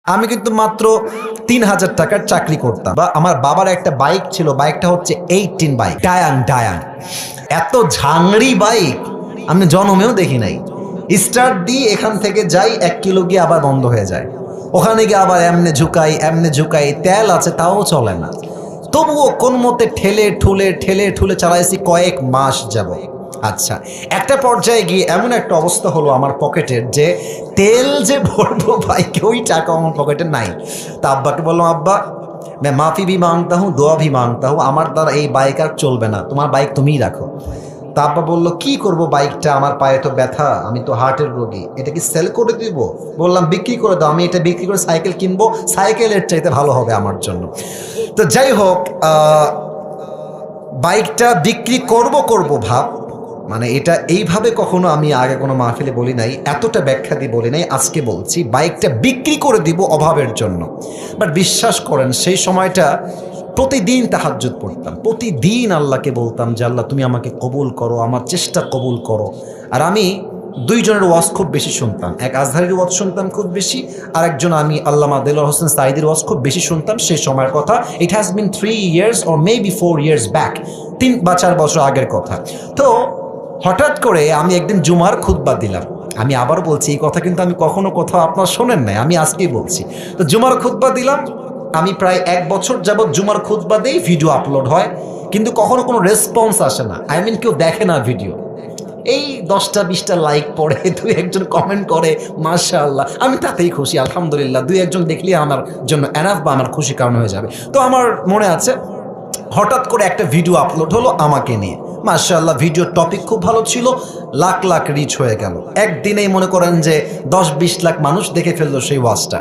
আমি কিন্তু মাত্র ৩,০০০ টাকার চাকরি করতাম, বা আমার বাবার একটা বাইক ছিল, বাইকটা হচ্ছে 18 বাইক, ডায়াং। এত ঝাংড়ি বাইক আমি জন্মেও দেখি নাই। স্টার্ট দিই, এখান থেকে যাই 1 কিলো গিয়ে আবার বন্ধ হয়ে যায়, ওখানে গিয়ে আবার এমনে ঝুকাই, তেল আছে তাও চলে না। তবুও কোন মতে ঠেলে ঠুলে চালাইছি কয়েক মাস যাব। আচ্ছা, একটা পর্যায়ে গিয়ে এমন একটা অবস্থা হলো আমার পকেটের, যে তেল যে ভরবো বাইকে ওই টাকা আমার পকেটে নাই। তা আব্বাকে বললাম, আব্বা मैं माफ़ी भी मांगता हूँ, दुआ भी मांगता हूँ, আমার দ্বারা এই বাইক আর চলবে না, তোমার বাইক তুমিই রাখো। তা আব্বা বললো, কি করব বাইকটা, আমার পায়ে তো ব্যথা, আমি তো হার্টের রোগী, এটা কি সেল করে দিব? বললাম, বিক্রি করে দাও, আমি এটা বিক্রি করে সাইকেল কিনবো, সাইকেলের চাইতে ভালো হবে আমার জন্য। তো যাই হোক, বাইকটা বিক্রি করব ভাব, মানে এটা এইভাবে কখনো আমি আগে কোনো মাহফিলে বলি নাই, এতটা ব্যাখ্যা দিয়ে বলি নাই, আজকে বলছি বাইকটা বিক্রি করে দিব অভাবের জন্য। বাট বিশ্বাস করেন, সেই সময়টা প্রতিদিন তাহাজ্জুদ পড়তাম, প্রতিদিন আল্লাহকে বলতাম যে আল্লাহ তুমি আমাকে কবুল করো, আমার চেষ্টা কবুল করো। আর আমি দুইজনের ওয়াজ খুব বেশি শুনতাম, এক আজহারির ওয়াজ শুনতাম খুব বেশি, আর একজন আমি আল্লামা দেলোয়ার হোসেন সাঈদীর ওয়াজ খুব বেশি শুনতাম। সেই সময়ের কথা, it has been 3 years or maybe 4 years back, 3 বা 4 বছর আগের কথা। তো হঠাৎ করে আমি একদিন জুমার খুতবা দিলাম। আমি আবার বলছি, এই কথা কিন্তু আমি কখনো কোথাও আপনার শোনেন নাই, আমি আজকেই বলছি। তো জুমার খুতবা দিলাম, আমি প্রায় 1 বছর যাবৎ জুমার খুতবা দিই, ভিডিও আপলোড হয়, কিন্তু কখনো কোনো রেসপন্স আসে না, আই মিন কেউ দেখে না ভিডিও। এই 10টা-20টা লাইক পড়ে, 2-1জন কমেন্ট করে, মাশাআল্লাহ, আমি তাতেই খুশি, আলহামদুলিল্লাহ, 2-1জন দেখলে আমার জন্য এনাফ, বা আমার খুশি কারণ হয়ে যাবে। তো আমার মনে আছে, হঠাৎ করে একটা ভিডিও আপলোড হলো আমাকে নিয়ে, মাশাআল্লাহ, ভিডিওর টপিক খুব ভালো ছিল, লাখ লাখ রিচ হয়ে গেল। একদিনেই মনে করেন যে 10-20 লাখ মানুষ দেখে ফেললো সেই ওয়াজটা।